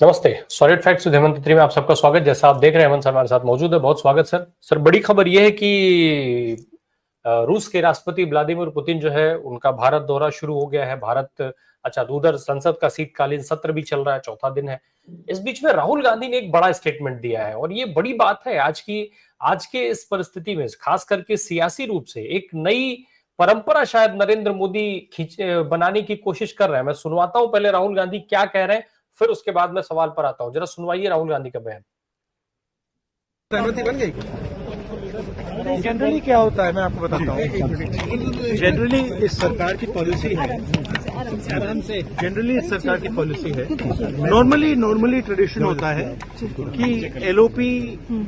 नमस्ते। Solid facts with Hemant तित्री में आप सबका स्वागत। जैसा आप देख रहे हैं हेमंत सर हमारे साथ मौजूद है। बहुत स्वागत सर। सर बड़ी खबर यह है कि रूस के राष्ट्रपति व्लादिमीर पुतिन जो है उनका भारत दौरा शुरू हो गया है। भारत उधर संसद का शीतकालीन सत्र भी चल रहा है, चौथा दिन है। इस बीच में राहुल गांधी ने एक बड़ा स्टेटमेंट दिया है और ये बड़ी बात है आज के इस परिस्थिति में, खास करके सियासी रूप से एक नई परंपरा शायद नरेंद्र मोदी बनाने की कोशिश कर रहे हैं। मैं सुनवाता हूं पहले राहुल गांधी क्या कह रहे हैं, फिर उसके बाद मैं सवाल पर आता हूं। जरा सुनवाइए राहुल गांधी का बयान। सहमति बन गई। जनरली क्या होता है मैं आपको बताता हूँ। जनरली इस सरकार की पॉलिसी है, नॉर्मली ट्रेडिशन होता है कि एलओपी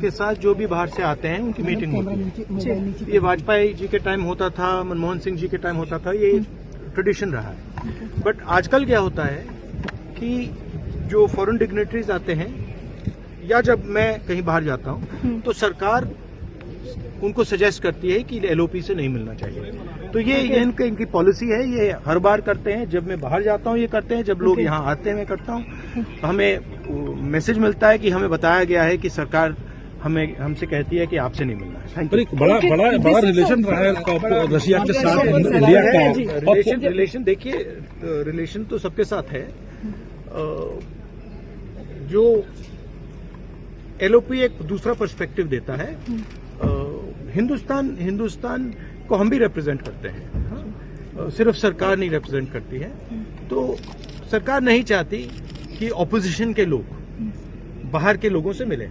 के साथ जो भी बाहर से आते हैं उनकी मीटिंग होती है। ये वाजपेयी जी के टाइम होता था, मनमोहन सिंह जी के टाइम होता था, ये ट्रेडिशन रहा है। बट आजकल क्या होता है कि जो फॉरेन डिग्नेटरीज आते हैं या जब मैं कहीं बाहर जाता हूं तो सरकार उनको सजेस्ट करती है कि एलओपी से नहीं मिलना चाहिए। तो ये इनकी पॉलिसी है, ये हर बार करते हैं। जब मैं बाहर जाता हूं ये करते हैं, जब लोग यहाँ आते हैं मैं करता हूं। तो हमें मैसेज मिलता है कि हमें बताया गया है कि सरकार हमसे कहती है कि आपसे नहीं मिलना है। पर एक बड़ा रिलेशन रहा है रशिया के साथ इंडिया का। रिलेशन देखिए, रिलेशन तो सबके साथ है। जो एलओपी एक दूसरा पर्सपेक्टिव देता है। हिंदुस्तान को हम भी रिप्रेजेंट करते हैं, सिर्फ सरकार नहीं रिप्रेजेंट करती है। तो सरकार नहीं चाहती कि ऑपोजिशन के लोग बाहर के लोगों से मिले।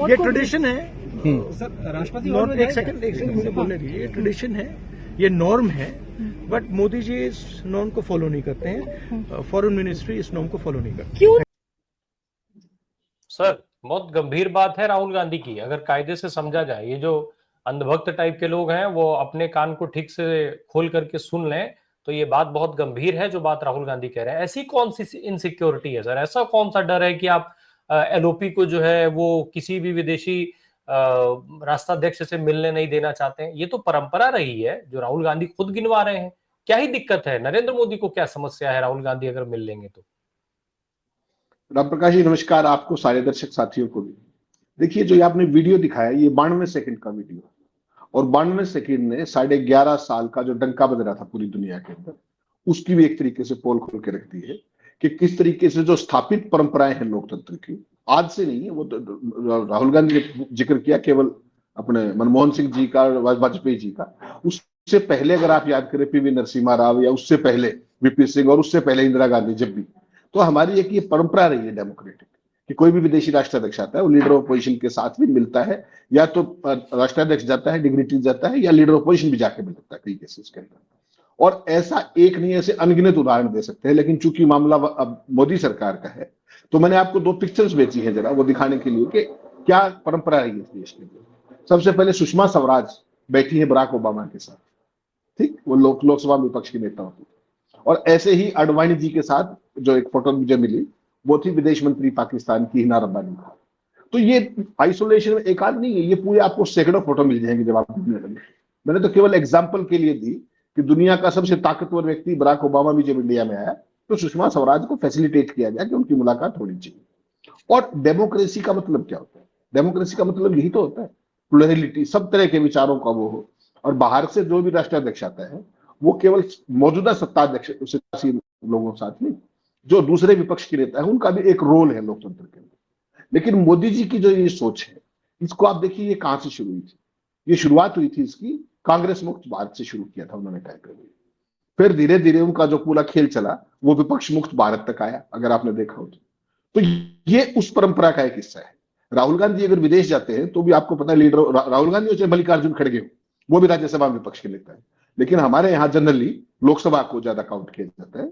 ये ट्रेडिशन है। राष्ट्रपति एक सेकंड मुझे बोलने दीजिए। ये ट्रेडिशन है, ये नॉर्म है। बट मोदी जी इस नॉर्म को फॉलो नहीं करते हैं, फॉरेन मिनिस्ट्री इस नॉर्म को फॉलो नहीं करती। क्यों? सर बहुत गंभीर बात है राहुल गांधी की। अगर कायदे से समझा जाए, ये जो अंधभक्त टाइप के लोग हैं वो अपने कान को ठीक से खोल करके सुन लें तो ये बात बहुत गंभीर है जो बात राहुल गांधी कह रहे हैं। ऐसी कौन सी इनसिक्योरिटी है सर? ऐसा कौन सा डर है कि आप एलओपी को जो है वो किसी भी विदेशी राष्ट्राध्यक्ष से मिलने नहीं देना चाहते हैं? ये तो परंपरा रही है जो राहुल गांधी खुद गिनवा रहे हैं। क्या ही दिक्कत है? नरेंद्र मोदी को क्या समस्या है राहुल गांधी अगर मिल लेंगे तो? राम प्रकाश जी नमस्कार, आपको सारे दर्शक साथियों को भी। देखिए, जो ये आपने वीडियो दिखाया ये 92 सेकंड का वीडियो है और 92 सेकंड ने 11.5 साल का जो डंका बज रहा था पूरी दुनिया के अंदर, उसकी भी एक तरीके से पोल खोल के रख दी है कि किस तरीके से जो स्थापित परंपराएं हैं लोकतंत्र की, आज से नहीं है। वो तो राहुल गांधी ने जिक्र किया केवल अपने मनमोहन सिंह जी का, वाजपेयी जी का। उससे पहले अगर आप याद करें पीवी नरसिम्हा राव, या उससे पहले वीपी सिंह, और उससे पहले इंदिरा गांधी, जब भी, तो हमारी एक ये परंपरा रही है डेमोक्रेटिक कि कोई भी विदेशी राष्ट्राध्यक्ष आता है वो लीडर ऑफ अपोजिशन के साथ भी मिलता है, या तो राष्ट्राध्यक्ष जाता है, डिग्निटरी जाता है, या लीडर ऑफ अपोजिशन भी जाके मिलता है कई केसेस के अंदर। और ऐसा एक नहीं, ऐसे अनगिनत उदाहरण दे सकते हैं। लेकिन चूंकि मामला अब मोदी सरकार का है तो मैंने आपको 2 पिक्चर्स भेजी हैं जरा वो दिखाने के लिए कि क्या परंपरा रही है इस देश के लिए। सबसे पहले सुषमा स्वराज बैठी है बराक ओबामा के साथ, ठीक, वो लोकसभा विपक्ष की नेता होती। और ऐसे ही अडवाणी जी के साथ जो एक फोटो मुझे मिली वो थी विदेश मंत्री पाकिस्तान की हिना रब्बानी का। तो ये आइसोलेशन में एक आध नहीं है, ये पूरे आपको सैकड़ों फोटो मिल जाएंगे जब आप ढूंढने लगे। मैंने तो केवल एग्जाम्पल के लिए दी कि दुनिया का सबसे ताकतवर व्यक्ति बराक ओबामा भी जब इंडिया में आया तो सुषमा स्वराज को फैसिलिटेट किया गया कि उनकी मुलाकात होनी चाहिए। और डेमोक्रेसी का मतलब क्या होता है? डेमोक्रेसी का मतलब यही तो होता है, प्लुरलिटी, सब तरह के विचारों का वो हो। और बाहर से जो भी राष्ट्राध्यक्ष आता है वो केवल मौजूदा सत्ताध्यक्ष सियासी लोगों के साथ नहीं, जो दूसरे विपक्ष के नेता है उनका भी एक रोल है लोकतंत्र के अंदर। लेकिन मोदी जी की जो ये सोच है, इसको आप देखिए ये कहां से शुरू हुई थी। ये शुरुआत हुई थी इसकी कांग्रेस मुक्त भारत से शुरू किया था उन्होंने तय कर। फिर धीरे धीरे उनका जो पूरा खेल चला वो विपक्ष मुक्त भारत तक आया, अगर आपने देखा हो तो ये उस परंपरा का एक हिस्सा है। राहुल गांधी अगर विदेश जाते हैं तो भी आपको पता है, लीडर राहुल गांधी हो चाहे मल्लिकार्जुन खड़गे हो, वो भी राज्यसभा में विपक्ष के नेता है। लेकिन हमारे यहाँ जनरली लोकसभा को ज्यादा काउंट किया जाता है।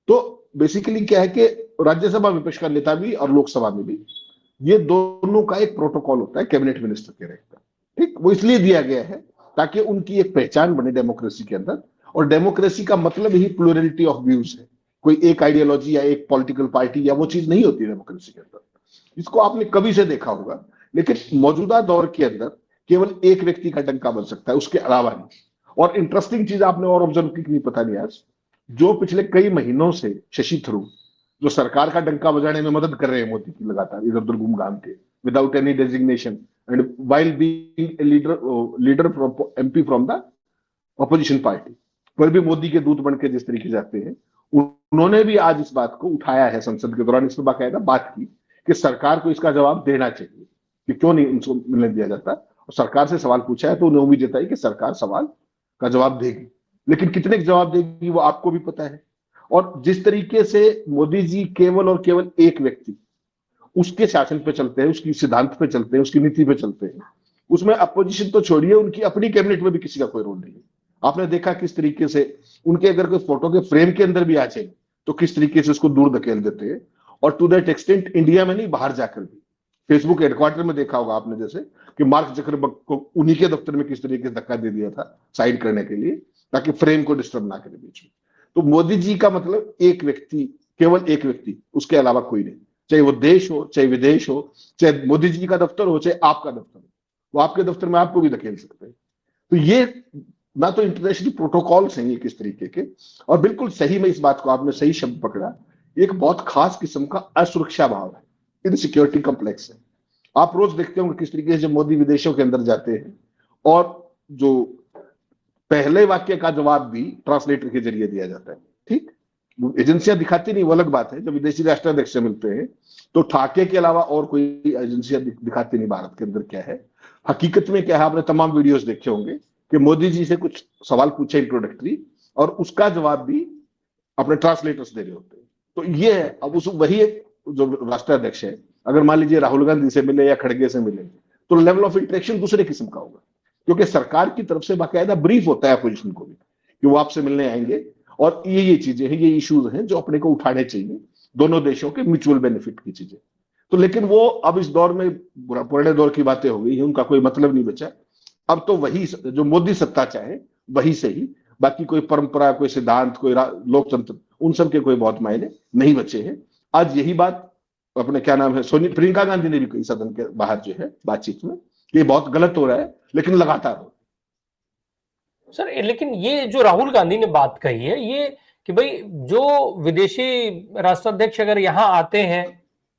तो बेसिकली क्या है कि राज्यसभा विपक्ष का नेता भी और लोकसभा में भी ये दोनों का एक प्रोटोकॉल होता है कैबिनेट मिनिस्टर के रहता है, ठीक। वो इसलिए दिया गया है ताकि उनकी एक पहचान बने डेमोक्रेसी के अंदर। और डेमोक्रेसी का मतलब ही प्लुरलिटी ऑफ व्यूज है, कोई एक आइडियोलॉजी या एक पॉलिटिकल पार्टी या वो चीज नहीं होती डेमोक्रेसी के अंदर। इसको आपने कभी से देखा होगा। लेकिन मौजूदा दौर के अंदर केवल एक व्यक्ति का डंका बन सकता है, उसके अलावा नहीं। और इंटरेस्टिंग चीज आपने और ऑब्जर्व की नहीं, पता नहीं आज, जो पिछले कई महीनों से शशि थरूर जो सरकार का डंका बजाने में मदद कर रहे हैं मोदी की लगातार इधर उधर घूम घाम के without any designation and while being a leader MP from the opposition party, पर भी मोदी के दूत बन के जिस तरीके जाते हैं, उन्होंने भी आज इस बात को उठाया है संसद के दौरान, इसमें बाकायदा बात की कि सरकार को इसका जवाब देना चाहिए कि क्यों नहीं उनको मिलने दिया जाता, और सरकार से सवाल पूछा है तो उन्हें उम्मीद जताई कि सरकार सवाल का जवाब देगी, लेकिन कितने जवाब देगी वो आपको भी पता है। और जिस तरीके से मोदी जी केवल और केवल एक व्यक्ति उसके शासन पे चलते हैं, उसकी सिद्धांत पे चलते हैं, उसकी नीति पे चलते हैं, उसमें अपोजिशन तो छोड़िए, उनकी अपनी कैबिनेट में भी किसी का कोई रोल नहीं है। आपने देखा किस तरीके से उनके अगर कोई फोटो के फ्रेम के अंदर भी आ जाए तो किस तरीके से उसको दूर धकेल देते हैं, और टू दैट एक्सटेंट इंडिया में नहीं बाहर जाकर भी, फेसबुक हेडक्वार्टर में देखा होगा आपने जैसे कि मार्क जकरबर्ग को उन्हीं के दफ्तर में किस तरीके से धक्का दे दिया था साइड करने के लिए ताकि फ्रेम को डिस्टर्ब ना करे बीच में। तो मोदी जी का मतलब एक व्यक्ति, केवल एक व्यक्ति, उसके अलावा कोई नहीं, चाहे वो देश हो चाहे विदेश हो, चाहे मोदी जी का दफ्तर हो चाहे आपका दफ्तर हो, वो आपके दफ्तर में आपको भी धकेल सकते हैं। तो ये ना तो इंटरनेशनल प्रोटोकॉल्स हैं ये किस तरीके के, और बिल्कुल सही में इस बात को आपने सही शब्द पकड़ा, एक बहुत खास किस्म का असुरक्षा भाव है, इनसिक्योरिटी कॉम्प्लेक्स है। आप रोज देखते होंगे किस तरीके से जब मोदी विदेशों के अंदर जाते हैं और जो पहले वाक्य का जवाब भी ट्रांसलेटर के जरिए दिया जाता है। ठीक, एजेंसियां दिखाती नहीं, वो अलग बात है, जब विदेशी राष्ट्राध्यक्ष से मिलते हैं तो ठाके के अलावा और कोई एजेंसियां दिखाती नहीं भारत के अंदर क्या है, हकीकत में क्या है। आपने तमाम वीडियोस देखे होंगे कि मोदी जी से कुछ सवाल पूछे इंट्रोडक्टरी और उसका जवाब भी अपने ट्रांसलेटर्स दे रहे होते हैं। तो ये है, अब उस वही एक जो राष्ट्राध्यक्ष है, अगर मान लीजिए राहुल गांधी से मिले या खड़गे से मिले तो लेवल ऑफ इंटरेक्शन दूसरे किस्म का होगा, क्योंकि सरकार की तरफ से बाकायदा ब्रीफ होता है अपोजिशन को भी कि वो आपसे मिलने आएंगे और ये चीजें हैं, ये इश्यूज हैं जो अपने को उठाने चाहिए, दोनों देशों के म्यूचुअल बेनिफिट की चीजें। तो लेकिन वो अब इस दौर में पुराने दौर की बातें हो गई है, उनका कोई मतलब नहीं बचा। अब तो वही जो मोदी सत्ता चाहे वही सही, बाकी कोई परंपरा, कोई सिद्धांत, कोई लोकतंत्र, उन सब के कोई बहुत मायने नहीं बचे हैं। आज यही बात अपने क्या नाम है प्रियंका गांधी ने भी कही सदन के बाहर जो है बातचीत में, ये बहुत गलत हो रहा है, लेकिन लगातार हो। सर लेकिन ये जो राहुल गांधी ने बात कही है ये कि भाई जो विदेशी राष्ट्राध्यक्ष अगर यहाँ आते हैं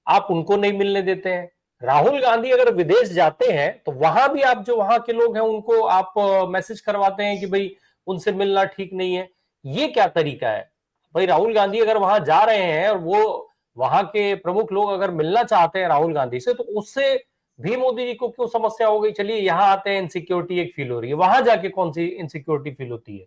आप उनको नहीं मिलने देते हैं, राहुल गांधी अगर विदेश जाते हैं तो वहां भी आप जो वहां के लोग हैं उनको आप मैसेज करवाते हैं कि भाई उनसे मिलना ठीक नहीं है, ये क्या तरीका है? भाई राहुल गांधी अगर वहां जा रहे हैं और वो वहां के प्रमुख लोग अगर मिलना चाहते हैं राहुल गांधी से तो उससे भी मोदी जी को क्यों समस्या हो गई? चलिए यहाँ आते हैं इनसिक्योरिटी एक फील हो रही है, वहां जाके कौन सी इनसिक्योरिटी फील होती है?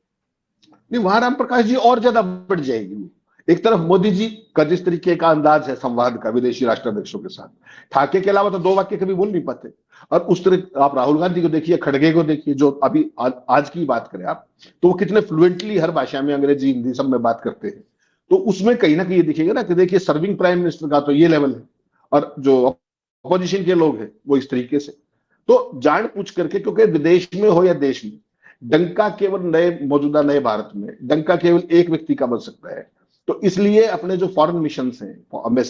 नहीं, वहां राम प्रकाश जी और ज्यादा बढ़ जाएगी। एक तरफ मोदी जी का जिस तरीके का अंदाज है संवाद का विदेशी राष्ट्राध्यक्षों के साथ, ठाके के अलावा तो दो वाक्य कभी बोल नहीं पाते, और उस तरह आप राहुल गांधी को देखिए, खड़गे को देखिए, जो अभी आज की बात करें आप तो वो कितने फ्लुएंटली हर भाषा में, अंग्रेजी हिंदी सब में बात करते हैं। तो उसमें कहीं ना कहीं ये दिखेगा ना कि देखिए सर्विंग प्राइम मिनिस्टर का तो ये लेवल है और जो अपोजिशन के लोग हैं वो इस तरीके से। तो जान पूछ करके, क्योंकि विदेश में हो या देश में, डंका केवल मौजूदा नए भारत में डंका केवल एक व्यक्ति का बन सकता है। तो इसलिए अपने जो फॉरेन मिशन हैं,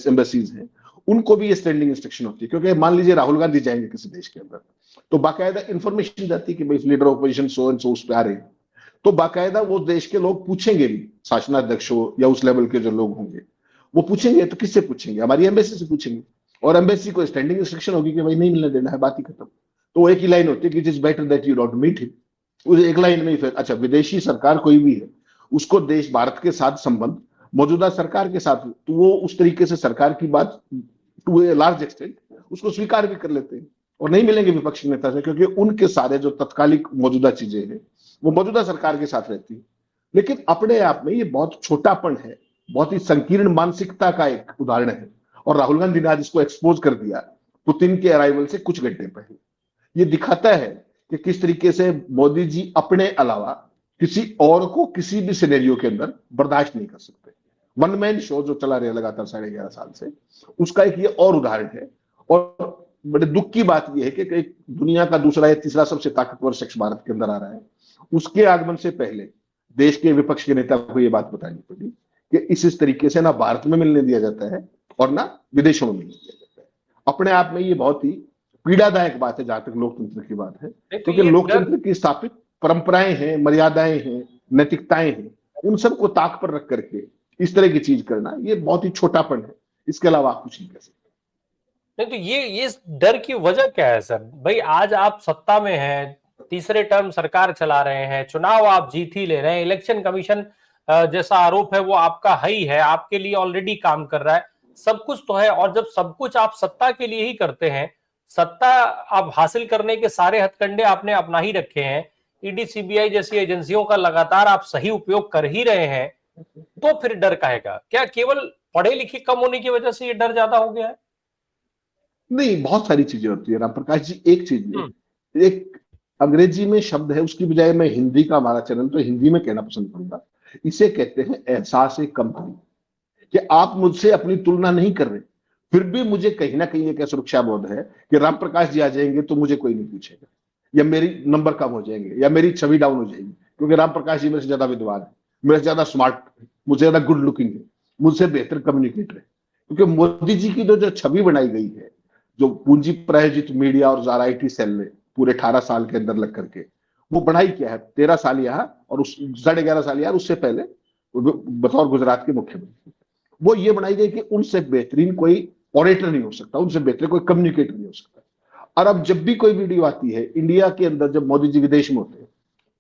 एम्बेसीज हैं, उनको भी ये स्टैंडिंग इंस्ट्रक्शन होती है, क्योंकि मान लीजिए राहुल गांधी जाएंगे किसी देश के अंदर तो बाकायदा इंफॉर्मेशन जाती है कि भाई leader opposition so and so उस पे आ रहे हैं, तो बाकायदा वो देश के लोग पूछेंगे भी, शासनाध्यक्ष हो या उस लेवल के जो लोग होंगे वो पूछेंगे। तो किससे पूछेंगे? हमारी एम्बेसी से पूछेंगे, और एम्बेसी को स्टैंडिंग इंस्ट्रक्शन होगी कि भाई नहीं मिलने देना है, बात ही खत्म। तो एक ही लाइन होती है कि it is better that you don't meet him, उस एक लाइन में ही फिर अच्छा विदेशी सरकार कोई भी है उसको देश भारत के साथ संबंध मौजूदा सरकार के साथ, तो वो उस तरीके से सरकार की बात टू ए लार्ज एक्सटेंट उसको स्वीकार भी कर लेते हैं और नहीं मिलेंगे विपक्षी नेता से, क्योंकि उनके सारे जो तत्कालिक मौजूदा चीजें हैं वो मौजूदा सरकार के साथ रहती है। लेकिन अपने आप में ये बहुत छोटापन है, बहुत ही संकीर्ण मानसिकता का एक उदाहरण है, और राहुल गांधी ने आज इसको एक्सपोज कर दिया पुतिन के अराइवल से कुछ घंटे पहले। ये दिखाता है कि किस तरीके से मोदी जी अपने अलावा किसी और को किसी भी सिनेरियो के अंदर बर्दाश्त नहीं कर सकते। वन मैन शो जो चला रहा लगातार 11.5 साल से, उसका एक ये और उदाहरण है। और बड़े दुख की बात यह है कि एक दुनिया का दूसरा या तीसरा सबसे ताकतवर शख्स भारत के अंदर आ रहा है, उसके आगमन से पहले देश के विपक्ष के नेता को यह बात बतानी पड़ी कि इस तरीके से ना भारत में मिलने दिया जाता है और ना विदेशों में मिलने दिया जाता है। अपने आप में ये बहुत ही पीड़ादायक बात है जहां तक लोकतंत्र की बात है, क्योंकि लोकतंत्र की स्थापित परंपराएं हैं, मर्यादाएं हैं, नैतिकताएं हैं, उन सबको ताक पर रख करके इस तरह की चीज करना, ये बहुत ही छोटापन है, इसके अलावा आप कुछ नहीं कर सकते। नहीं तो ये डर की वजह क्या है सर? भाई आज आप सत्ता में हैं, तीसरे टर्म सरकार चला रहे हैं, चुनाव आप जीत ही ले रहे हैं, इलेक्शन कमीशन जैसा आरोप है वो आपका ही है, आपके लिए ऑलरेडी काम कर रहा है, सब कुछ तो है। और जब सब कुछ आप सत्ता के लिए ही करते हैं, सत्ता आप हासिल करने के सारे हथकंडे आपने अपना ही रखे हैं, ईडी सीबीआई जैसी एजेंसियों का लगातार आप सही उपयोग कर ही रहे हैं, तो फिर डर काहे का? क्या केवल पढ़े लिखे कम होने की वजह से ये डर ज्यादा हो गया है? नहीं, बहुत सारी चीजें होती है राम प्रकाश जी, एक चीज नहीं। एक अंग्रेजी में शब्द है, उसकी बजाय मैं हिंदी का हमारा चैनल तो हिंदी में कहना पसंद करूंगा। इसे कहते हैं एहसास कमतरी, कि आप मुझसे अपनी तुलना नहीं कर रहे, फिर भी मुझे कहीं ना कहीं एक सुरक्षा बोध है कि राम प्रकाश जी आ जाएंगे तो मुझे कोई नहीं पूछेगा, या मेरी नंबर कम हो जाएंगे, या मेरी छवि डाउन हो जाएगी, क्योंकि राम प्रकाश जी मेरे से ज्यादा विद्वान है, मेरे से ज्यादा स्मार्ट है, मुझसे ज्यादा गुड लुकिंग है, मुझसे बेहतर कम्युनिकेटर है। क्योंकि मोदी जी की जो छवि बनाई गई है, जो पूंजी प्रायोजित मीडिया और आईटी सेल ने पूरे 18 साल के अंदर लग करके वो बढ़ाई क्या है, 13 साल यहाँ और उस 11.5 साल यहाँ, उससे पहले बतौर गुजरात के मुख्यमंत्री, वो ये बनाई गई कि उनसे बेहतरीन कोई ऑरेटर नहीं हो सकता, उनसे बेहतर कोई कम्युनिकेटर नहीं हो सकता। और अब जब भी कोई वीडियो आती है इंडिया के अंदर, जब मोदी जी विदेश में होते हैं,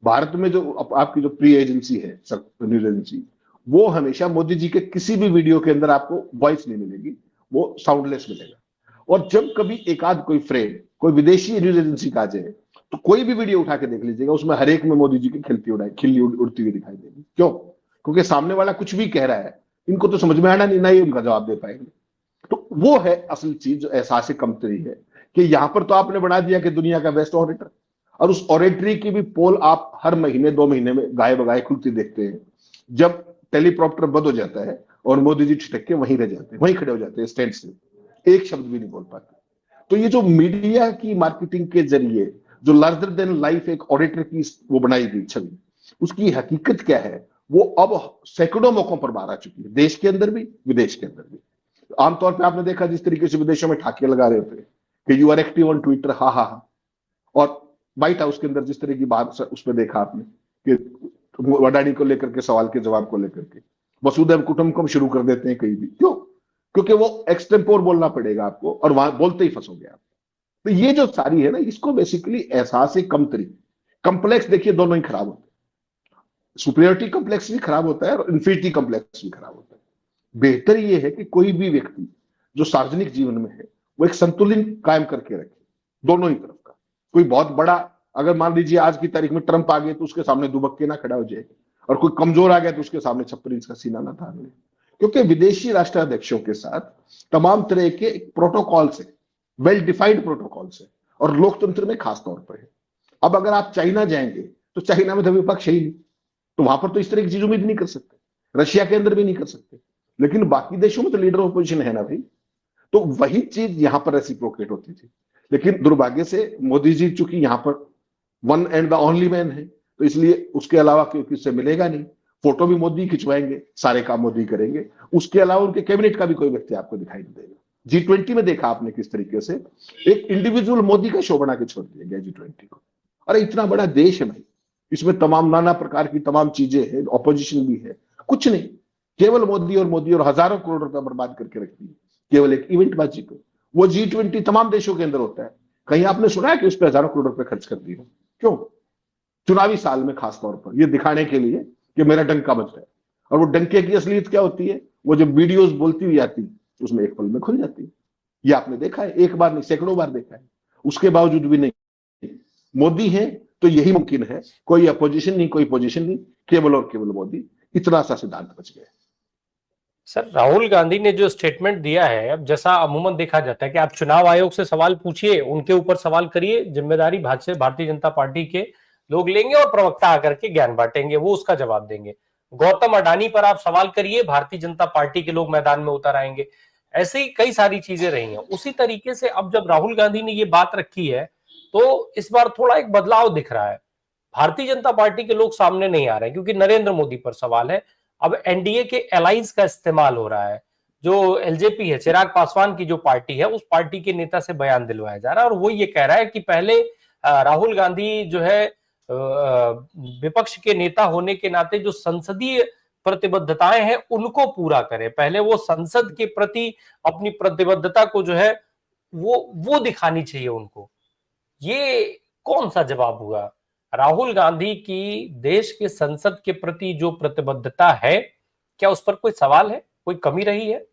भारत में जो आपकी जो प्री एजेंसी है, न्यूज एजेंसी, वो हमेशा मोदी जी के किसी भी वीडियो के अंदर आपको वॉइस नहीं मिलेगी, वो साउंडलेस मिलेगा। और जब कभी एक आध कोई फ्रेंड, कोई विदेशी न्यूज एजेंसी का आ जाए, तो कोई भी वीडियो उठा के देख लीजिएगा, उसमें हर एक में मोदी जी की खिल्ली उड़ती हुई दिखाई देगी। क्यों? क्योंकि सामने वाला कुछ भी कह रहा है, इनको तो समझ में आना नहीं, ना ही उनका जवाब दे पाएंगे। तो वो है असल चीज, जो एहसास कमतरी है, कि यहां पर तो आपने बना दिया कि दुनिया का बेस्ट ऑरेटर, और उस ऑरेटरी की भी पोल आप हर महीने 2 महीने में गाय बगाए खुलती देखते हैं, जब टेलीप्रॉप्टर बंद हो जाता है और मोदी जी छिटक के वहीं रह जाते हैं, वहीं खड़े हो जाते हैं स्टैंड से, एक शब्द भी नहीं बोल पाते। तो ये जो मीडिया की मार्केटिंग के जरिए जो लार्जर देन लाइफ एक ऑडिटर की वो बनाई गई छवि, उसकी हकीकत क्या है, वो अब सैकड़ों मौकों पर बाहर आ चुकी है, देश के अंदर भी विदेश के अंदर भी। आमतौर पर आपने देखा जिस तरीके से विदेशों में ठाके लगा रहे होते कि you are active on Twitter, हा हा हा, और व्हाइट हाउस के अंदर जिस तरह की बात उसमें देखा आपने कि वडानी को लेकर के, सवाल के जवाब को लेकर के वसुधैव कुटुंबकम शुरू कर देते हैं कहीं भी। क्यों? क्योंकि वो एक्सटेम्पोर बोलना पड़ेगा आपको, और वहां बोलते ही फंसोगे आप। तो ये जो सारी है ना, इसको बेसिकली एहसास कमतरी, कम्प्लेक्स, देखिए दोनों ही खराब होते हैं, सुपीरियरिटी कम्प्लेक्स भी खराब होता है और इन्फीरियरिटी कम्प्लेक्स भी खराब होता है। बेहतर ये है कि कोई भी व्यक्ति जो सार्वजनिक जीवन में है, वो एक संतुलन कायम करके रखे दोनों ही तरफ का। कोई बहुत बड़ा, अगर मान लीजिए आज की तारीख में ट्रंप आ गए तो उसके सामने दुबक्के ना खड़ा हो जाए, और कोई कमजोर आ गया तो उसके सामने 56 इंच का सीना ना थाम ले। क्योंकि विदेशी राष्ट्राध्यक्षों के साथ तमाम तरह के प्रोटोकॉल से, वेल डिफाइंड प्रोटोकॉल से, और लोकतंत्र में खास तौर पर है। अब अगर आप चाइना जाएंगे तो चाइना में तो विपक्ष है ही नहीं, तो वहां पर तो इस तरह की चीज उम्मीद नहीं कर सकते, रशिया के अंदर भी नहीं कर सकते, लेकिन बाकी देशों में तो लीडर ऑपोजिशन है ना भाई। तो वही चीज यहां पर रेसिप्रोकेट होती थी। लेकिन दुर्भाग्य से मोदी जी चूंकि यहां पर one and the only man है, तो इसलिए उसके अलावा किससे मिलेगा नहीं। फोटो भी मोदी खिंचवाएंगे, सारे काम मोदी करेंगे, उसके अलावा उनके कैबिनेट का भी कोई व्यक्ति आपको दिखाई नहीं देगा। G20 में देखा आपने किस तरीके से एक इंडिविजुअल मोदी का शो बना के छोड़ दिया गया G20 को। अरे इतना बड़ा देश है भाई, इसमें तमाम नाना प्रकार की तमाम चीजें हैं, ऑपोजिशन भी है, कुछ नहीं, केवल मोदी और मोदी, और हजारों करोड़ रुपया बर्बाद करके रखती है केवल एक इवेंट बाजी को। वो G20 तमाम देशों के अंदर होता है, कहीं आपने सुना है कि उस पर हजारों करोड़ रुपए खर्च कर दिए? क्यों? चुनावी साल में खास तौर पर ये दिखाने के लिए कि मेरा डंका बज रहा है। और वो डंके की असलियत क्या होती है? वो जब वीडियोस बोलती हुई आती उसमें एक पल में खुल जाती है। ये आपने देखा है, एक बार नहीं सैकड़ों बार देखा है। उसके बावजूद भी नहीं, मोदी है तो यही मुमकिन है, कोई अपोजिशन नहीं, कोई पोजीशन नहीं, केवल और केवल मोदी। इतना सा सिद्धांत बच गया। सर राहुल गांधी ने जो स्टेटमेंट दिया है, अब जैसा अमूमन देखा जाता है कि आप चुनाव आयोग से सवाल पूछिए, उनके ऊपर सवाल करिए, जिम्मेदारी भारतीय जनता पार्टी के लोग लेंगे और प्रवक्ता आकर के ज्ञान बांटेंगे, वो उसका जवाब देंगे। गौतम अडानी पर आप सवाल करिए, भारतीय जनता पार्टी के लोग मैदान में उतर आएंगे। ऐसे ही कई सारी चीजें रही हैं। उसी तरीके से अब जब राहुल गांधी ने ये बात रखी है, तो इस बार थोड़ा एक बदलाव दिख रहा है। भारतीय जनता पार्टी के लोग सामने नहीं आ रहे क्योंकि नरेंद्र मोदी पर सवाल है। अब एनडीए के एलायंस का इस्तेमाल हो रहा है, जो एलजेपी है, चिराग पासवान की जो पार्टी है, उस पार्टी के नेता से बयान दिलवाया जा रहा है, और वो ये कह रहा है कि पहले राहुल गांधी जो है विपक्ष के नेता होने के नाते जो संसदीय प्रतिबद्धताएं हैं उनको पूरा करे, पहले वो संसद के प्रति अपनी प्रतिबद्धता को जो है वो दिखानी चाहिए उनको। ये कौन सा जवाब हुआ? राहुल गांधी की देश के संसद के प्रति जो प्रतिबद्धता है, क्या उस पर कोई सवाल है, कोई कमी रही है?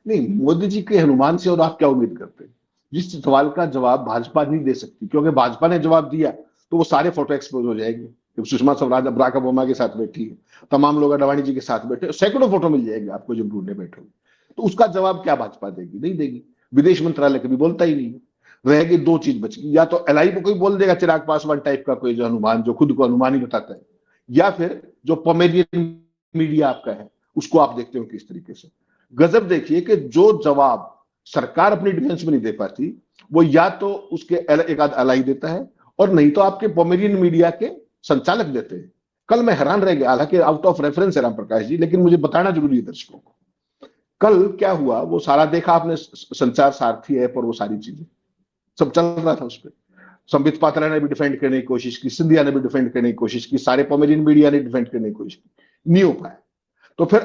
नहीं, मोदी जी के अनुमान से और आप क्या उम्मीद करते हैं? जिस सवाल का जवाब भाजपा नहीं दे सकती, क्योंकि भाजपा ने जवाब दिया तो वो सारे फोटो एक्सपोज हो जाएंगे। सुषमा स्वराज बराक ओबामा के साथ बैठी है, तमाम लोग अडवाणी जी के साथ बैठे, सैकड़ों फोटो मिल जाएंगे आपको जब ढूंढने बैठोगे। तो उसका जवाब क्या भाजपा देगी? नहीं देगी। विदेश मंत्रालय कभी बोलता ही नहीं है। रहेगी दो चीज बच गई, या तो एलआई को कोई बोल देगा, चिराग पासवान टाइप का कोई जो अनुमान, जो खुद को अनुमान ही बताता है, या फिर जो पोमेरियन मीडिया आपका है उसको आप देखते हो किस तरीके से। गजब देखिए कि जो जवाब सरकार अपनी डिफेंस में नहीं दे पाती, वो या तो उसके एक आध एलआई देता है, और नहीं तो आपके पोमेरियन मीडिया के संचालक देते हैं। कल मैं हैरान रह गया, हालांकि आउट ऑफ रेफरेंस है राम प्रकाश जी, लेकिन मुझे बताना जरूरी है दर्शकों को। कल क्या हुआ वो सारा देखा आपने, संचार सारथी ऐप और वो सारी चीजें सब चल रहा था उस पर। संबित पात्रा ने भी डिफेंड करने की कोशिश की, सिंधिया ने भी डिफेंड करने की कोशिश की, सारे पोमेरियन मीडिया ने डिफेंड करने की कोशिश की, नहीं हो पाया। तो फिर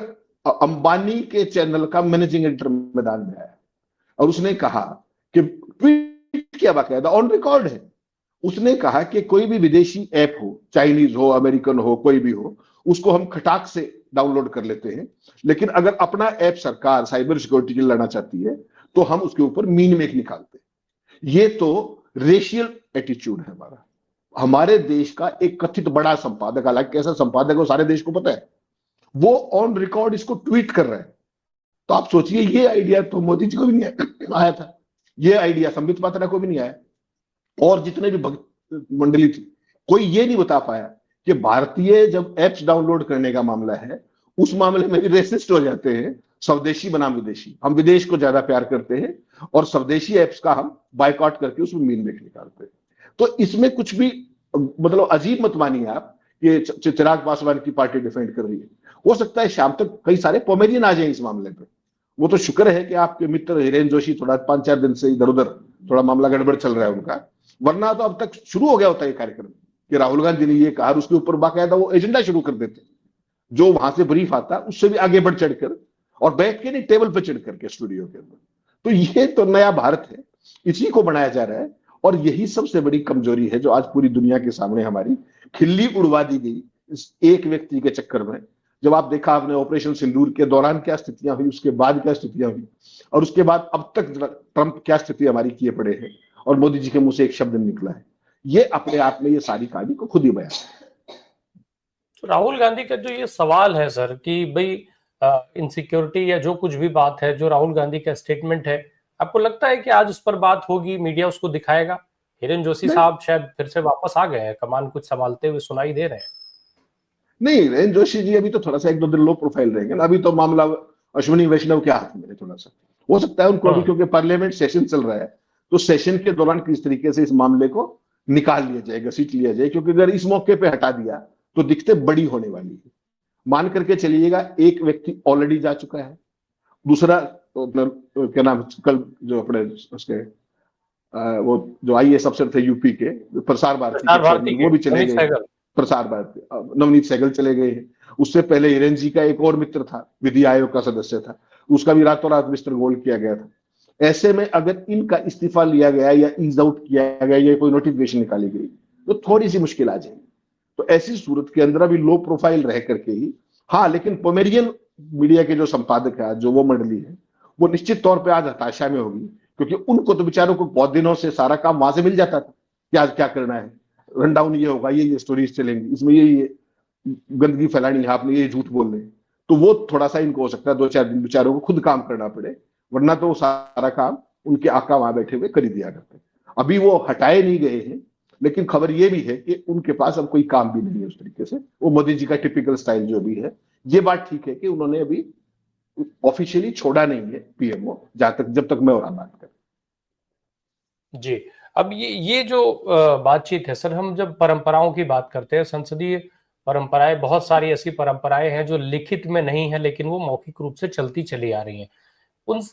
अंबानी के चैनल का मैनेजिंग एडिटर मैदान में आया और उसने कहा कि ट्वीट किया, बाकायदा ऑन रिकॉर्ड है, उसने कहा कि कोई भी विदेशी ऐप हो, चाइनीज हो, अमेरिकन हो, कोई भी हो, उसको हम खटाक से डाउनलोड कर लेते हैं, लेकिन अगर अपना ऐप सरकार साइबर सिक्योरिटी के लिए लाना चाहती है तो हम उसके ऊपर मीन मेक निकालते हैं। ये तो रेशियल एटीट्यूड है हमारा। हमारे देश का एक कथित बड़ा संपादक, हालांकि कैसा संपादक है सारे देश को पता है, वो ऑन रिकॉर्ड इसको ट्वीट कर रहा है। तो आप सोचिए, ये आइडिया तो मोदी जी को भी नहीं आया था, ये आइडिया संबित पात्रा को भी नहीं आया, और जितने भी भक्त मंडली थी, कोई ये नहीं बता पाया कि भारतीय जब एप्स डाउनलोड करने का मामला है, उस मामले में भी रेसिस्ट हो जाते हैं, स्वदेशी बनाम विदेशी। हम विदेश को ज्यादा प्यार करते हैं और स्वदेशी एप्स का हम बायकॉट करके उसमें मीन मेक निकालते हैं। तो इसमें कुछ भी मतलब अजीब मत मानिए आप कि चिराग पासवान की पार्टी डिफेंड कर रही है। हो सकता है शाम तक कई सारे पोमेरियन आ जाए इस मामले पे। वो तो शुक्र है कि आपके मित्र हिरेन जोशी थोड़ा 5-4 दिन से इधर उधर थोड़ा मामला गड़बड़ चल रहा है उनका, वरना तो अब तक शुरू हो गया होता है ये कार्यक्रम कि राहुल गांधी ने ये कहा, उसके ऊपर बाकायदा वो एजेंडा शुरू कर देते, जो वहां से ब्रीफ आता उससे भी आगे बढ़ चढ़कर, और बैठ के नहीं टेबल पे चढ़ करके स्टूडियो के अंदर। तो ये तो नया भारत है, इसी को बनाया जा रहा है, और यही सबसे बड़ी कमजोरी है जो आज पूरी दुनिया के सामने हमारी खिल्ली उड़वा दी गई इस एक व्यक्ति के चक्कर में। जब आप देखा आपने ऑपरेशन सिंदूर के दौरान क्या स्थितियां हुई, उसके बाद क्या स्थितियां हुई, और उसके बाद अब तक ट्रंप क्या स्थिति हमारी किए पड़े हैं, और मोदी जी के मुंह से एक शब्द निकला है, ये अपने आप में ये सारी कहानी को खुद ही बयान है। तो राहुल गांधी का जो ये सवाल है सर कि भाई इनसिक्योरिटी या जो कुछ भी बात है, जो राहुल गांधी का स्टेटमेंट है, आपको लगता है कि आज उस पर बात होगी, मीडिया उसको दिखाएगा? हिरेन जोशी साहब शायद फिर से वापस आ गए हैं, कमान कुछ संभालते हुए सुनाई दे रहे हैं। नहीं, हिरेन जोशी जी अभी तो थोड़ा सा 1-2 दिन लो प्रोफाइल रहेंगे ना, अभी तो मामला अश्विनी वैष्णव के हाथ में है। थोड़ा सा हो सकता है उनको अभी, क्योंकि पार्लियामेंट सेशन चल रहा है, तो सेशन के दौरान किस तरीके से इस मामले को निकाल लिया जाएगा, सीट लिया जाए, क्योंकि अगर इस मौके पे हटा दिया तो दिक्कतें बड़ी होने वाली है। मान करके चलिएगा एक व्यक्ति ऑलरेडी जा चुका है, दूसरा क्या नाम, कल जो अपने उसके वो जो आईएएस अफसर थे यूपी के, प्रसार भारती के, वो भी चले गए। प्रसार भारती नवनीत सहगल चले गए हैं। उससे पहले हिरेन जी का एक और मित्र था, विधि आयोग का सदस्य था, उसका भी रातों रात मिस्टर गोल्ड किया गया था। ऐसे में अगर इनका इस्तीफा लिया गया या ईज आउट किया गया या कोई नोटिफिकेशन निकाली गई तो थोड़ी सी मुश्किल आ जाएगी। तो ऐसी सूरत के अंदर अभी लो प्रोफाइल रह करके ही, हाँ, लेकिन पोमेरियन मीडिया के जो संपादक है, जो वो मंडली है, वो निश्चित तौर पर आज हताशा में होगी, क्योंकि उनको तो बेचारों को बहुत दिनों से सारा काम वहां से मिल जाता था कि आज क्या करना है, रन डाउन ये होगा, ये स्टोरीज चलेंगी, इसमें ये गंदगी फैलानी है, आपने ये झूठ बोलने। तो वो थोड़ा सा इनको हो सकता है 2-4 दिन बेचारों को खुद काम करना पड़े, वरना तो वो सारा काम उनके आका वहां बैठे हुए कर ही दिया करते। अभी वो हटाए नहीं गए हैं, लेकिन खबर ये भी है कि उनके पास अब कोई काम भी नहीं है उस तरीके से। वो मोदी जी का टिपिकल स्टाइल जो भी है, ये बात ठीक है कि उन्होंने अभी ऑफिशियली छोड़ा नहीं है पीएमओ, जब तक मैं और आप बात करें। जी, अब ये जो बातचीत है सर, हम जब परंपराओं की बात करते हैं, संसदीय परंपराएं, बहुत सारी ऐसी परंपराएं हैं जो लिखित में नहीं है लेकिन वो मौखिक रूप से चलती चली आ रही हैं।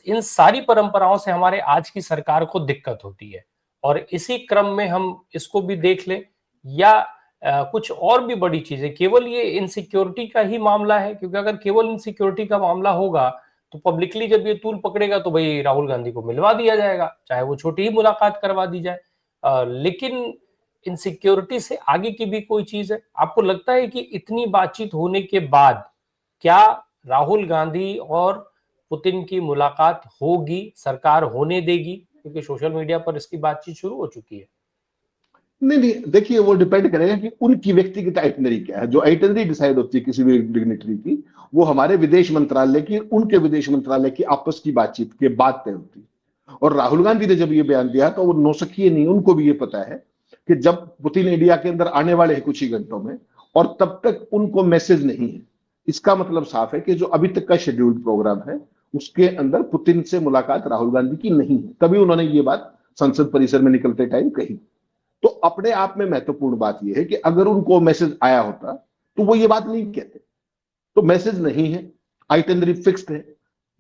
इन सारी परंपराओं से हमारे आज की सरकार को दिक्कत होती है, और इसी क्रम में हम इसको भी देख लें, या कुछ और भी बड़ी चीजें, केवल ये इनसिक्योरिटी का ही मामला है? क्योंकि अगर केवल इनसिक्योरिटी का मामला होगा तो पब्लिकली जब ये तूल पकड़ेगा तो भाई राहुल गांधी को मिलवा दिया जाएगा, चाहे वो छोटी ही मुलाकात करवा दी जाए। लेकिन इनसिक्योरिटी से आगे की भी कोई चीज है? आपको लगता है कि इतनी बातचीत होने के बाद क्या राहुल गांधी और पुतिन की मुलाकात होगी, सरकार होने देगी? क्योंकि सोशल मीडिया पर इसकी बातचीत शुरू हो चुकी है। नहीं नहीं, देखिए वो डिपेंड करेगा कि उनकी व्यक्तिगत आइटनरी क्या है। जो आइटनरी डिसाइड होती है किसी भी डिग्निटरी की, वो हमारे विदेश मंत्रालय की, उनके विदेश मंत्रालय की आपस की बातचीत के बाद तय होती है। और राहुल गांधी ने जब ये बयान दिया तो वो नौसखिए नहीं, उनको भी ये पता है कि जब पुतिन इंडिया के अंदर आने वाले हैं कुछ ही घंटों में, और तब तक उनको मैसेज नहीं है, इसका मतलब साफ है कि जो अभी तक का शेड्यूल्ड प्रोग्राम है उसके अंदर पुतिन से मुलाकात राहुल गांधी की नहीं है। तभी उन्होंने ये बात संसद परिसर में निकलते टाइम कही। तो अपने आप में महत्वपूर्ण बात यह है कि अगर उनको मैसेज आया होता तो वो ये बात नहीं कहते। तो मैसेज नहीं है, आइटनरी फिक्स्ड है,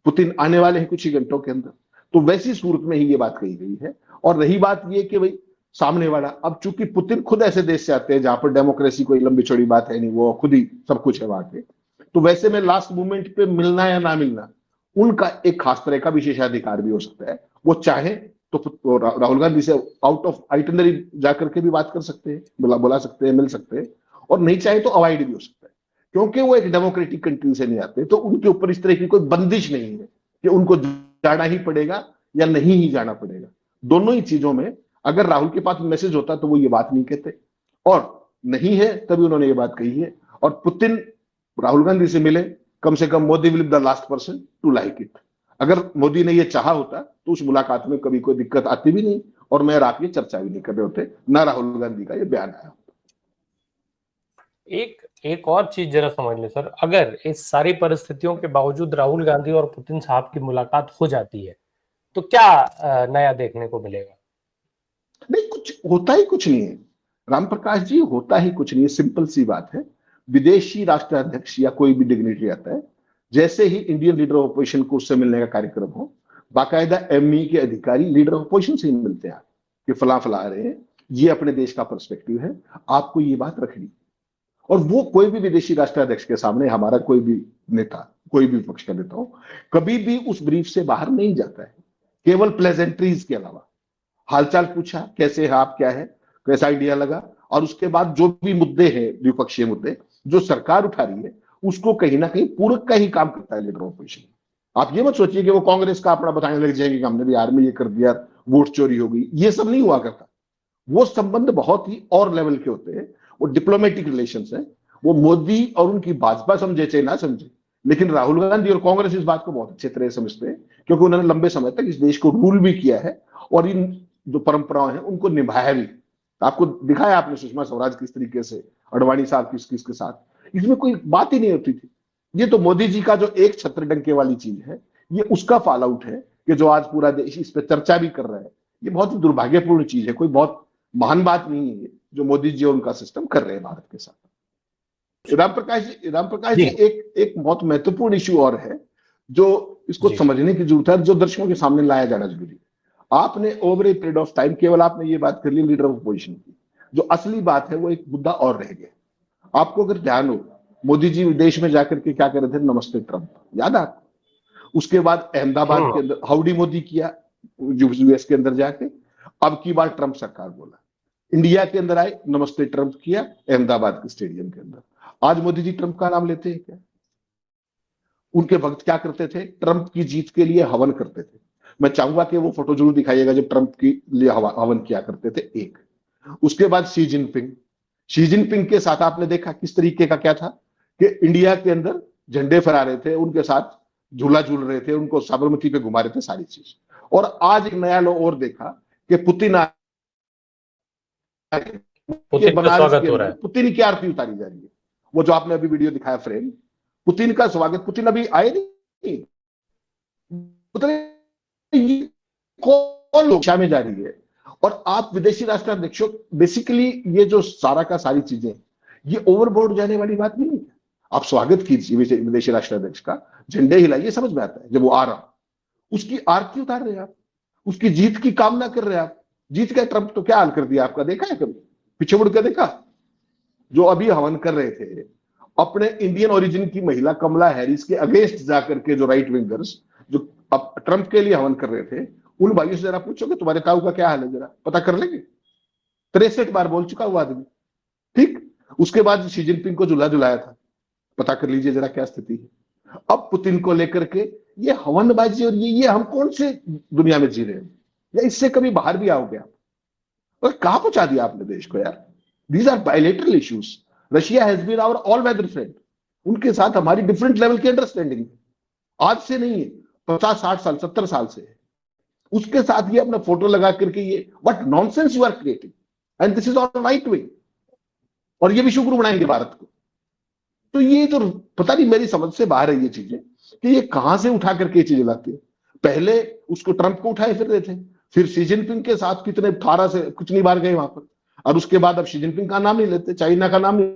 पुतिन आने वाले हैं कुछ ही घंटों के अंदर, तो वैसी सूरत में ही ये बात कही गई है। और रही बात ये कि भाई सामने वाला, अब चूंकि पुतिन खुद ऐसे देश से आते हैं जहां पर डेमोक्रेसी कोई लंबी चौड़ी बात है नहीं, वो खुद ही सब कुछ है वहां के, तो वैसे में लास्ट मोमेंट पे मिलना या ना मिलना उनका एक खास तरह का विशेषाधिकार भी हो सकता है। वो चाहे तो राहुल गांधी से आउट ऑफ आइटनरी जाकर के भी बात कर सकते हैं, बुला सकते हैं, मिल सकते हैं, और नहीं चाहे तो अवॉइड भी हो सकता है, क्योंकि वो एक डेमोक्रेटिक कंट्री से नहीं आते। तो उनके ऊपर इस तरह की कोई बंदिश नहीं है कि उनको जाना ही पड़ेगा या नहीं ही जाना पड़ेगा। दोनों ही चीजों में अगर राहुल के पास मैसेज होता तो वो ये बात नहीं कहते, और नहीं है तभी उन्होंने ये बात कही है। और पुतिन राहुल गांधी से मिले, कम से कम Modi will be the last person to like it. अगर मोदी ने ये चाहा होता तो उस मुलाकात में कभी कोई दिक्कत आती भी नहीं, और मैं आप ये चर्चा भी नहीं कर रहे होते, ना राहुल गांधी का ये बयान आया होता। एक और चीज जरा समझ ले सर, अगर इस सारी परिस्थितियों के बावजूद राहुल गांधी और पुतिन साहब की मुलाकात हो जाती है तो क्या नया देखने को मिलेगा? नहीं, कुछ होता ही कुछ नहीं है राम प्रकाश जी, होता ही कुछ नहीं है। सिंपल सी बात है, विदेशी राष्ट्राध्यक्ष या कोई भी डिग्निटरी आता है, जैसे ही इंडियन लीडर ऑफ अपोजिशन को उससे मिलने का कार्यक्रम हो, बाकायदा एमई के अधिकारी लीडर ऑफ अपोजिशन से ही मिलते हैं कि फला फला आ रहे हैं, ये अपने देश का पर्सपेक्टिव है, आपको ये बात रखनी। और वो कोई भी विदेशी राष्ट्राध्यक्ष के सामने हमारा कोई भी नेता, कोई भी पक्ष का नेता हो, कभी भी उस ब्रीफ से बाहर नहीं जाता है, केवल प्लेजेंट्रीज के अलावा। हालचाल पूछा, कैसे है आप, क्या है, कैसा आइडिया लगा, और उसके बाद जो भी मुद्दे हैं, द्विपक्षीय मुद्दे जो सरकार उठा रही है, उसको कहीं ना कहीं पूरक का ही काम करता है लीडर ऑफ अपोजिशन। आप ये मत सोचिए कि वो कांग्रेस का अपना बताने लग जाएंगे कि हमने बिहार में ये कर दिया, वोट चोरी हो गई, ये सब नहीं हुआ करता। वो संबंध बहुत ही और लेवल के होते हैं, वो डिप्लोमेटिक रिलेशन है। वो मोदी और उनकी भाजपा समझे चाहे ना समझे, लेकिन राहुल गांधी और कांग्रेस इस बात को बहुत अच्छे तरह समझते हैं, क्योंकि उन्होंने लंबे समय तक इस देश को रूल भी किया है और इन जो परंपराएं हैं उनको निभाया भी। आपको दिखाया आपने सुषमा स्वराज किस तरीके से, अडवाणी साहब किस किसके साथ, इसमें कोई बात ही नहीं होती थी। ये तो मोदी जी का जो एक छत्र डंके वाली चीज है, ये उसका फॉल आउट है कि जो आज पूरा देश इस पर चर्चा भी कर रहा है। ये बहुत ही दुर्भाग्यपूर्ण चीज है, कोई बहुत महान बात नहीं है जो मोदी जी और उनका सिस्टम कर रहे हैं भारत के साथ। राम प्रकाश जी एक बहुत महत्वपूर्ण इश्यू और है जो इसको समझने की जरूरत है, जो दर्शकों के सामने लाया जाना जरूरी है। आपने over a period of time केवल आपने ये बात कर ली लीडर ऑफ अपोजिशन की, जो असली बात है वो एक मुद्दा और रह गया। आपको अगर ध्यान हो, मोदी जी विदेश में जाकर के क्या कर रहे थे, नमस्ते ट्रंप, याद है आपको? उसके बाद अहमदाबाद के अंदर हाउडी मोदी किया यूएस के अंदर जाके, अब की बार ट्रंप सरकार बोला, इंडिया के अंदर आए, नमस्ते ट्रंप किया अहमदाबाद के स्टेडियम के अंदर। आज मोदी जी ट्रंप का नाम लेते हैं क्या? उनके भक्त क्या करते थे, ट्रंप की जीत के लिए हवन करते थे। मैं चाहूंगा कि वो फोटो जरूर दिखाइएगा जब ट्रंप के लिए हवन किया करते थे। एक उसके बाद शी जिनपिंग के साथ आपने देखा किस तरीके का क्या था कि इंडिया के अंदर झंडे फहरा रहे थे, उनके साथ झूला झूल रहे थे, उनको साबरमती पे घुमा रहे थे, सारी चीज। और आज एक नया लो और देखा कि पुतिन का स्वागत हो रहा है, पुतिन की आरती उतारी जा रही है। वो जो आपने अभी वीडियो दिखाया फ्रेम, पुतिन का स्वागत, पुतिन अभी आए नहीं, कौन लोग में जा रही है। और आप विदेशी राष्ट्राध्यक्षों, बेसिकली ये जो सारा का सारी चीजें, ये ओवरबोर्ड जाने वाली बात नहीं है। आप स्वागत कीजिए विदेशी राष्ट्राध्यक्ष का, झंडे हिलाइए, समझ में आता है जब वो आ रहा, उसकी आरती उतार रहे हैं आप, उसकी जीत की कामना कर रहे हैं आप। जीत गए ट्रंप तो क्या हाल कर दिया आपका, देखा है कभी पीछे मुड़ के देखा? जो अभी हवन कर रहे थे अपने इंडियन ओरिजिन की महिला कमला हैरिस के अगेंस्ट जाकर के, जो राइट विंगर्स जो अब ट्रंप के लिए हवन कर रहे थे, उन भाइयों से जरा पूछो कि तुम्हारे ताऊ का क्या हाल है, जरा पता कर लेंगे। 63 बार बोल चुका वो आदमी। ठीक, उसके बाद शी जिनपिंग को झुलाया था, पता कर लीजिए जरा क्या स्थिति है। अब पुतिन को लेकर के ये हवनबाजी और ये हम कौन से दुनिया में जी रहे हैं, या इससे कभी बाहर भी आओगे आप? और कहां पहुंचा दिया आपने देश को यार। These are bilateral issues. Russia has been our all weather friend. उनके साथ हमारी डिफरेंट लेवल की अंडरस्टैंडिंग आज से नहीं है, 50-60 साल 70 साल से है। उसके साथ ये अपना फोटो लगा करके ये what nonsense you are creating, and this is on right wing, और ये विश्व गुरु बनाएंगे भारत को। तो ये जो पता नहीं मेरी समझ से बाहर है ये चीजें, कि ये कहां से उठा करके ये चीजें लाती है। पहले उसको ट्रंप को उठाए फिर रहे थे, फिर शी जिनपिंग के साथ कितने 18 से कुछ नहीं बार गए वहां पर, और उसके बाद अब शी जिनपिंग का नाम नहीं लेते, चाइना का नाम नहीं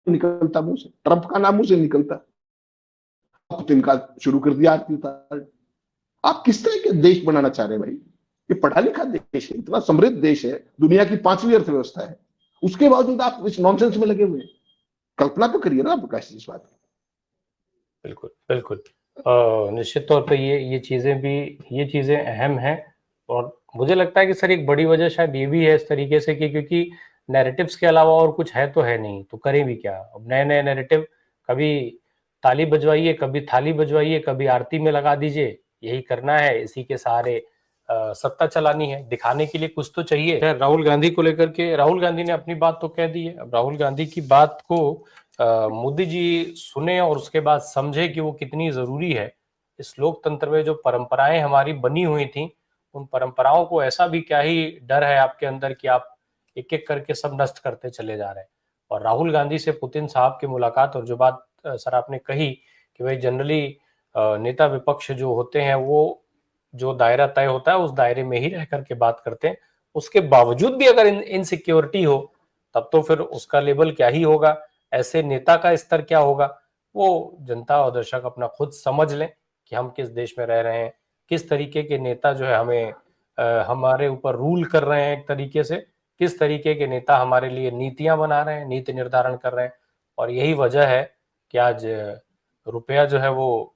निकलता मुंह से, ट्रंप का नाम मुंह से निकलता, पुतिन का शुरू कर दिया आरती उतार। आप किस तरह के देश बनाना चाह रहे हैं भाई? ये पढ़ा लिखा देश है, इतना समृद्ध देश है, दुनिया की 5वीं अर्थव्यवस्था है, उसके बावजूद आप इस नॉनसेंस में लगे हुए हैं। कल्पना तो करिए ना प्रकाश जी इस बात की। बिल्कुल बिल्कुल। निश्चित तौर पे ये चीजें अहम हैं, और मुझे लगता है कि सर एक बड़ी वजह शायद ये भी है इस तरीके से कि क्योंकि नैरेटिव्स के अलावा और कुछ है तो है नहीं, तो करें भी क्या। अब नए नए नैरेटिव, कभी ताली बजवाइए, कभी थाली बजवाइए, कभी आरती में लगा दीजिए, यही करना है, इसी के सहारे सत्ता चलानी है, दिखाने के लिए कुछ तो चाहिए। राहुल गांधी को लेकर के, राहुल गांधी ने अपनी बात तो कह दी है, अब राहुल गांधी की बात को मोदी जी सुने और उसके बाद समझे कि वो कितनी जरूरी है। इस लोकतंत्र में जो परंपराएं हमारी बनी हुई थी, उन परंपराओं को ऐसा भी क्या ही डर है आपके अंदर कि आप एक एक करके सब नष्ट करते चले जा रहे हैं। और राहुल गांधी से पुतिन साहब की मुलाकात, और जो बात सर आपने कही कि भाई जनरली नेता विपक्ष जो होते हैं वो जो दायरा तय होता है उस दायरे में ही रह करके बात करते हैं, उसके बावजूद भी अगर इनसिक्योरिटी हो तब तो फिर उसका लेवल क्या ही होगा, ऐसे नेता का स्तर क्या होगा, वो जनता और दर्शक अपना खुद समझ लें कि हम किस देश में रह रहे हैं, किस तरीके के नेता जो है हमें हमारे ऊपर रूल कर रहे हैं, एक तरीके से किस तरीके के नेता हमारे लिए नीतियां बना रहे हैं, नीति निर्धारण कर रहे हैं। और यही वजह है कि आज रुपया जो है वो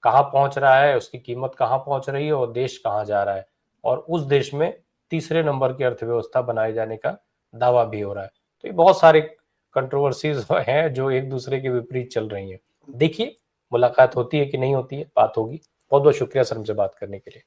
कहाँ पहुंच रहा है, उसकी कीमत कहाँ पहुंच रही है, और देश कहाँ जा रहा है, और उस देश में तीसरे नंबर की अर्थव्यवस्था बनाए जाने का दावा भी हो रहा है। तो ये बहुत सारे कंट्रोवर्सीज हैं जो एक दूसरे के विपरीत चल रही हैं। देखिए मुलाकात होती है कि नहीं होती है, बात होगी। बहुत बहुत शुक्रिया सर हमसे बात करने के लिए।